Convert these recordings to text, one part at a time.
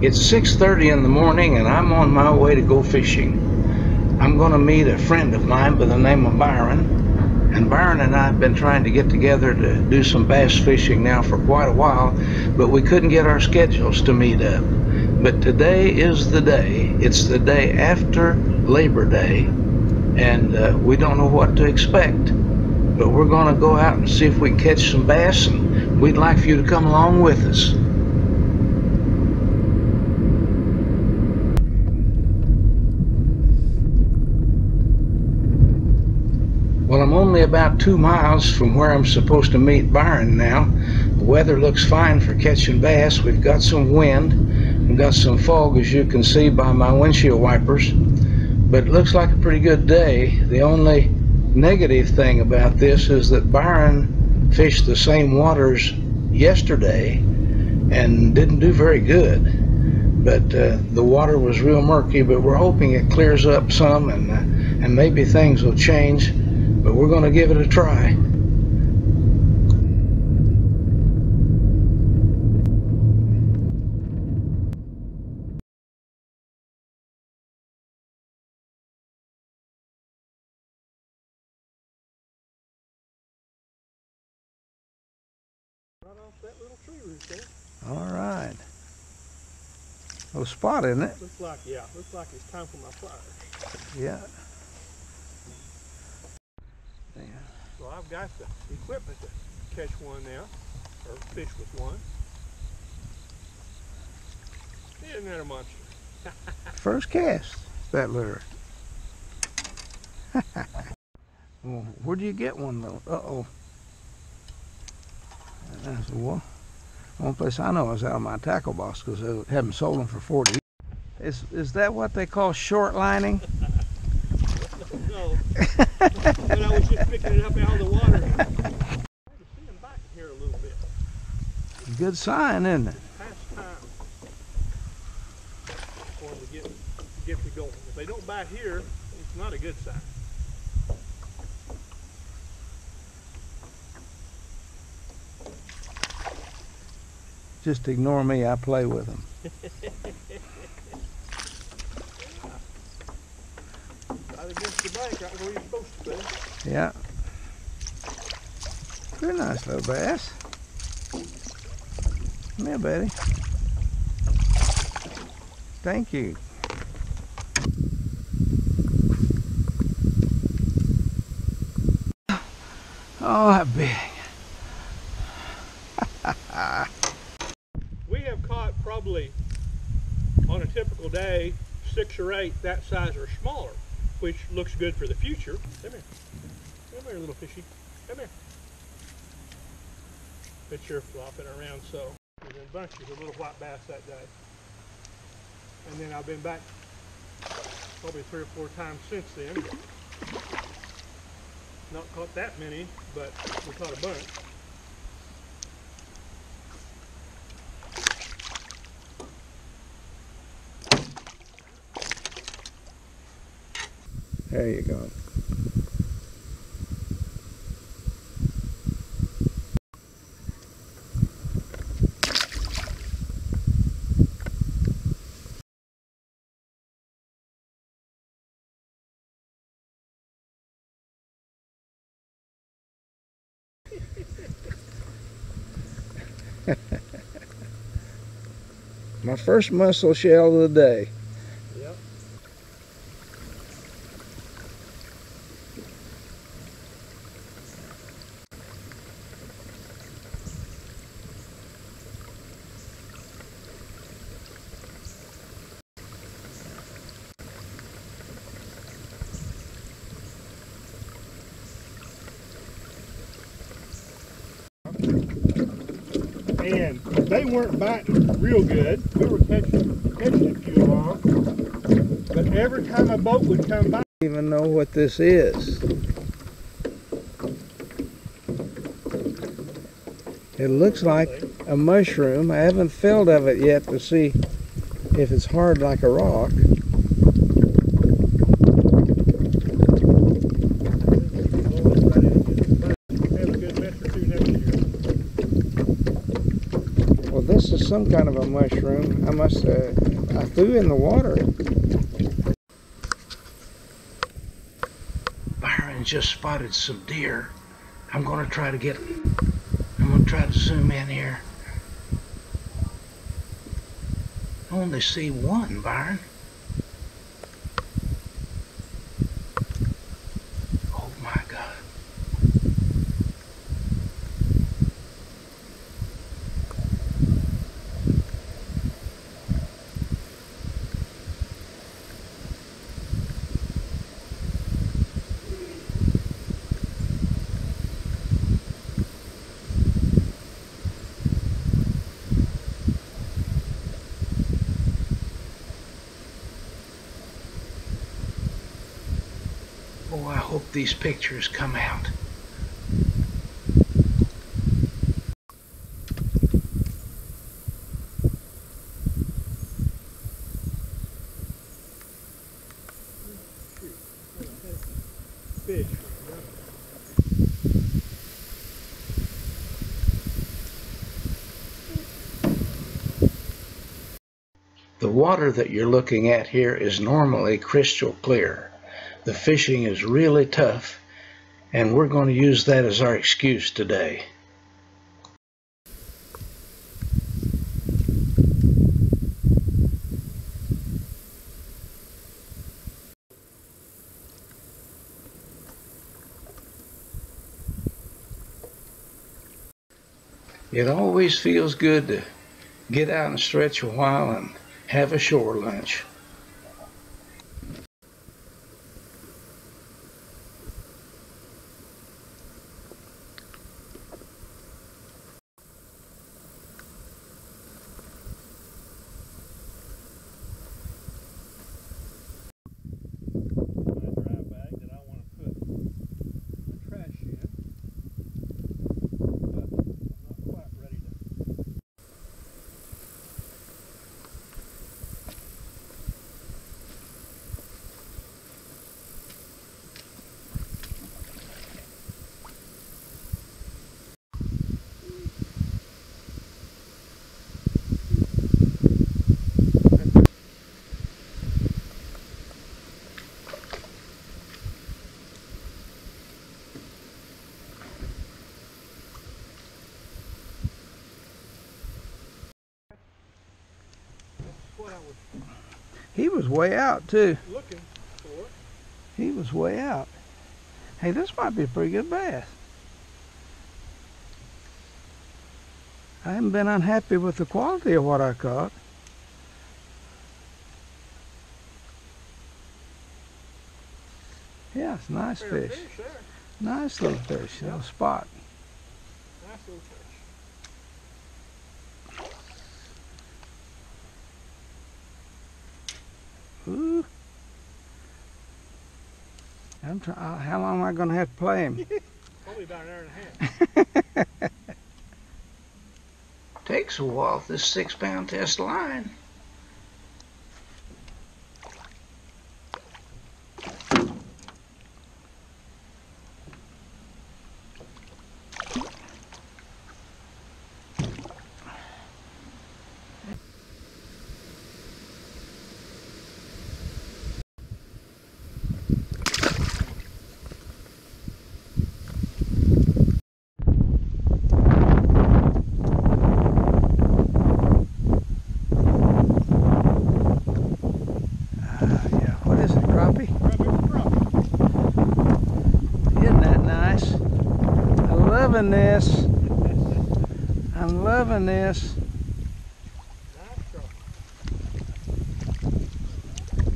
It's 6:30 in the morning and I'm on my way to go fishing. I'm going to meet a friend of mine by the name of Byron. And Byron and I have been trying to get together to do some bass fishing now for quite a while, but we couldn't get our schedules to meet up. But today is the day. It's the day after Labor Day, and we don't know what to expect. But we're going to go out and see if we can catch some bass, and we'd like for you to come along with us. Well, I'm only about 2 miles from where I'm supposed to meet Byron now. The weather looks fine for catching bass. We've got some wind. We've got some fog, as you can see by my windshield wipers. But it looks like a pretty good day. The only negative thing about this is that Byron fished the same waters yesterday and didn't do very good. But the water was real murky, but we're hoping it clears up some and maybe things will change. But we're going to give it a try. Right off that little tree root there. All right. Little spot, isn't it? Looks like, yeah, looks like it's time for my pliers. Yeah. Well, I've got the equipment to catch one now, or fish with one. Isn't that a monster? First cast, that lure. Well, where do you get one though? Uh-oh. That's one place I know is out of my tackle box because I haven't sold them for 40 years. Is that what they call short lining? No. But I was just picking it up out of the water. I can see them back here a little bit. Good sign, isn't it? Past time for them to get me going. If they don't bite here, it's not a good sign. Just ignore me, I play with them. Right against the bank, right where you're supposed to be. Yeah. Pretty nice little bass. Come here, buddy. Thank you. Oh, that big. We have caught probably on a typical day 6 or 8 that size or smaller, which looks good for the future. Come here. Come here, little fishy. Come here. But you're flopping around so. There's been bunches of little white bass that day. And then I've been back probably 3 or 4 times since then. Not caught that many, but we caught a bunch. There you go. My first mussel shell of the day. Yep. And they weren't biting real good. We were catching a few on, but every time a boat would come by, I don't even know what this is. It looks like a mushroom. I haven't felt of it yet to see if it's hard like a rock. Well, this is some kind of a mushroom. I threw in the water. Byron just spotted some deer. I'm going to try to zoom in here. I only see one, Byron. Oh my God. Oh, I hope these pictures come out. Fish. The water that you're looking at here is normally crystal clear. The fishing is really tough, and we're going to use that as our excuse today. It always feels good to get out and stretch a while and have a shore lunch. He was way out too. Looking for. He was way out. Hey, this might be a pretty good bass. I haven't been unhappy with the quality of what I caught. Yeah, it's a nice fish. Nice little fish, little spot. Nice little fish. Ooh. How long am I going to have to play him? Probably about an hour and a half. Takes a while, this 6-pound test line. I'm loving this.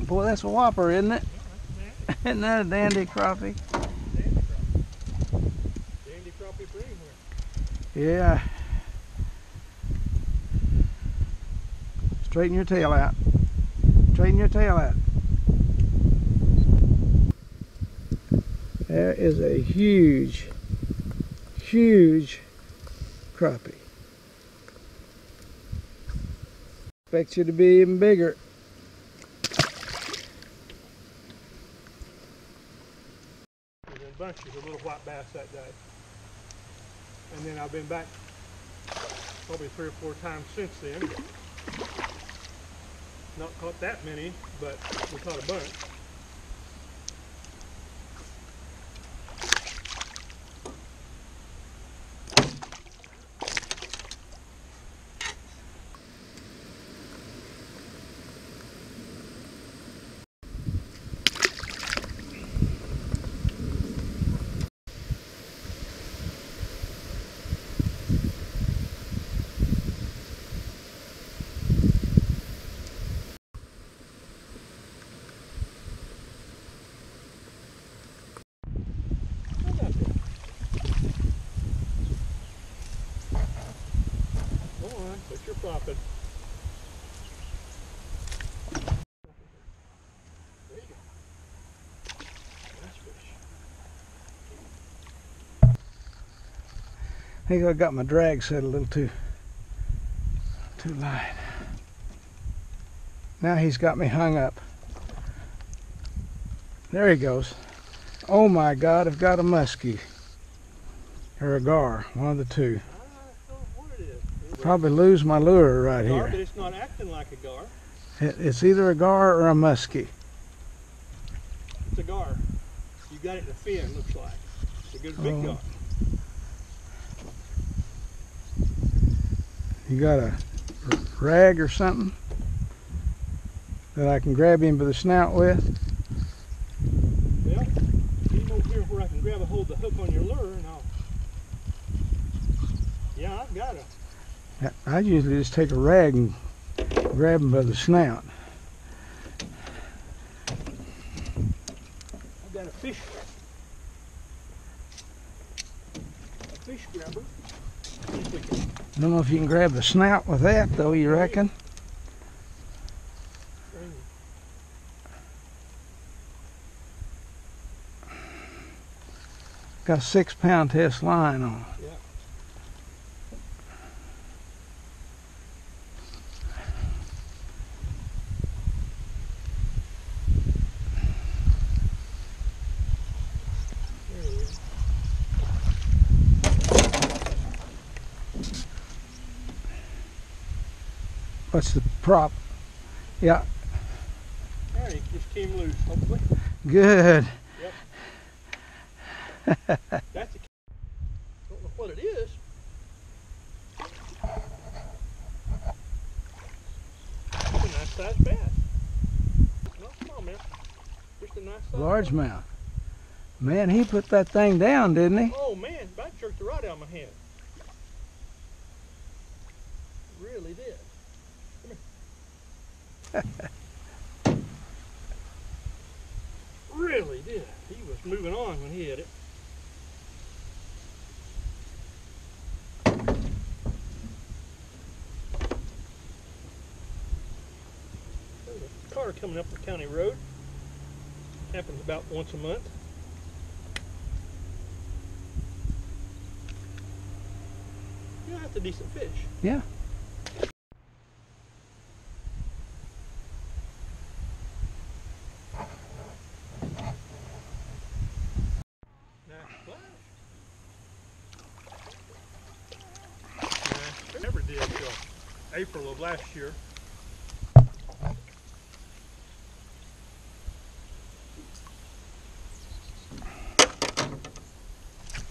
Boy, that's a whopper, isn't it? Isn't that a dandy crappie? Dandy crappie for anywhere. Yeah. Straighten your tail out. Straighten your tail out. There is a huge crappie. Expect you to be even bigger. There's been bunches of little white bass that day. And then I've been back probably 3 or 4 times since then. Not caught that many, but we caught a bunch. But you're flopping. There you go. Nice fish. I think I got my drag set a little too light. Now he's got me hung up. There he goes. Oh my God, I've got a muskie. Or a gar, one of the two. Probably lose my lure right here. But it's not acting like a gar. It's either a gar or a muskie. It's a gar. You got it in the fin, looks like. It's a good big gar. You got a rag or something that I can grab him by the snout with? Well, you over here where I can grab a hold of the hook on your lure and I'll... Yeah, I've got a... I usually just take a rag and grab him by the snout. I've got a fish grabber. I don't know if you can grab the snout with that though, you reckon? Got a 6-pound test line on. Yeah. What's the prop? Yeah. There, he just came loose, hopefully. Good. Yep. That's a... Don't know what it is. It's a nice sized bass. Not small, man. Just a nice size Largemouth. Man, he put that thing down, didn't he? Oh man, I jerked the rod out of my hand. Really did. Really did. He was moving on when he hit it. There's a car coming up the county road. Happens about once a month. Yeah, that's a decent fish. Yeah. Never did till April of last year.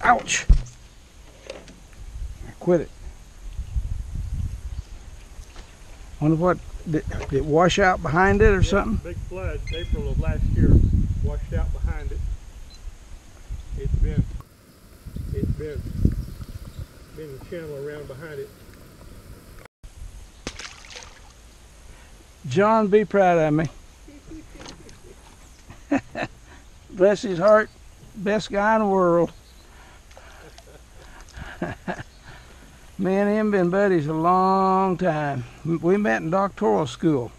Ouch! I quit it. Wonder what, did it wash out behind it or something? Big flood, April of last year, washed out behind it. It's been the channel around behind it. John, be proud of me. Bless his heart, best guy in the world. Me and him been buddies a long time. We met in doctoral school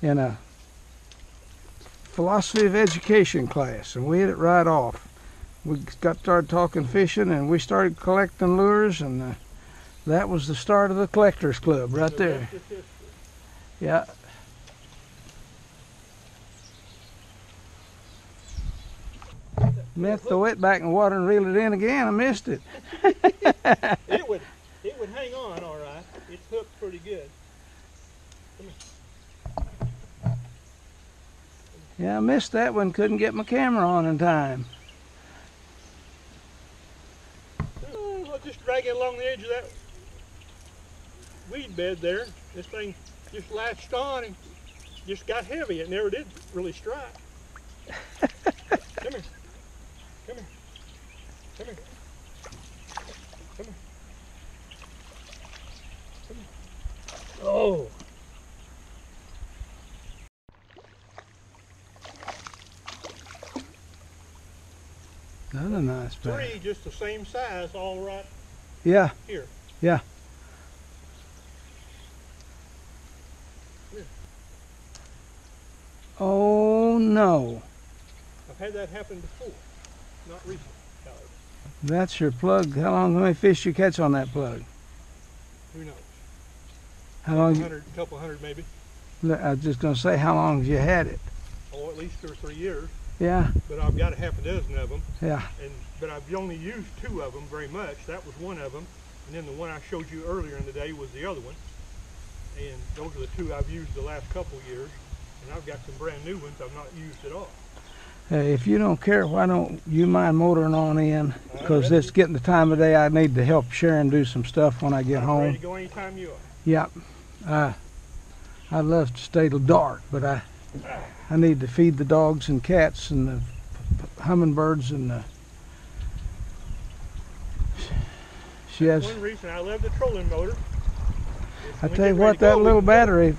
in a philosophy of education class, and we hit it right off. We started talking fishing, and we started collecting lures, and that was the start of the Collectors Club right there. Yeah. Meant to throw it back in the water and reel it in again. I missed it. It would hooked pretty good. Come here. Yeah, I missed that one. Couldn't get my camera on in time. I'll just drag it along the edge of that weed bed there. This thing just latched on and just got heavy. It never did really strike. Come here. Come here. Come here. Come here. Come here. Oh. Another nice bass. Three just the same size, all right. Yeah. Here. Yeah. Here. Oh no. I've had that happen before. Not recently, however. That's your plug. How many fish you catch on that plug? Who knows? How long? A couple hundred maybe. I was just gonna say, how long have you had it? Oh, at least 2 or 3 years. Yeah. But I've got a half a dozen of them. Yeah. But I've only used 2 of them very much. That was one of them. And then the one I showed you earlier in the day was the other one. And those are the 2 I've used the last couple years. And I've got some brand new ones I've not used at all. Hey, if you don't care, why don't you mind motoring on in? Because it's getting the time of day I need to help Sharon do some stuff when I get home. I'm ready to go anytime you are. Yep. I'd love to stay till dark, but I need to feed the dogs and cats and the hummingbirds and the... She has... One reason I love the trolling motor. I tell you what, that little battery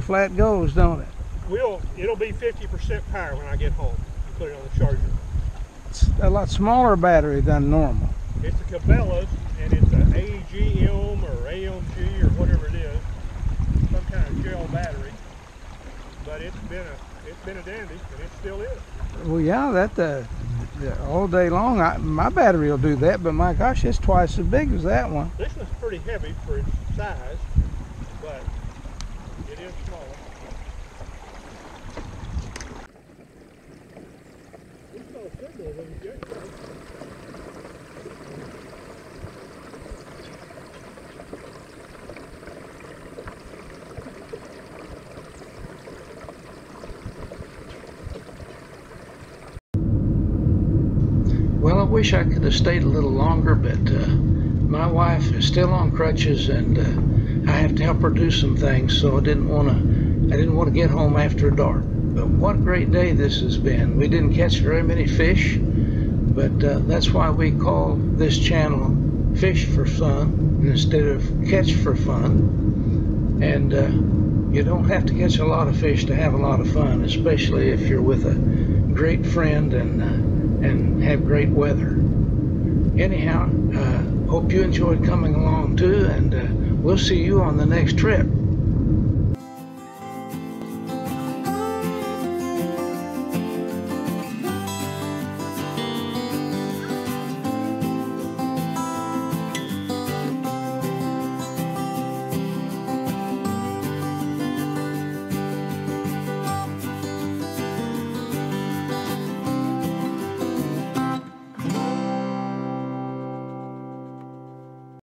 flat goes, don't it? It'll be 50% power when I get home. You put it on the charger. It's a lot smaller battery than normal. It's a Cabela's, and it's an AGM or AMG or whatever it is, some kind of gel battery. But it's been a dandy, and it still is. Well, yeah, all day long, my battery will do that. But my gosh, it's twice as big as that one. This one's pretty heavy for its size, but it is smaller. We saw a signal when you get there. Well, I wish I could have stayed a little longer, but my wife is still on crutches, and I have to help her do some things. So I didn't want to get home after dark. But what a great day this has been. We didn't catch very many fish, but that's why we call this channel Fish for Fun instead of Catch for Fun. And you don't have to catch a lot of fish to have a lot of fun, especially if you're with a great friend and have great weather. Anyhow, hope you enjoyed coming along too, and we'll see you on the next trip.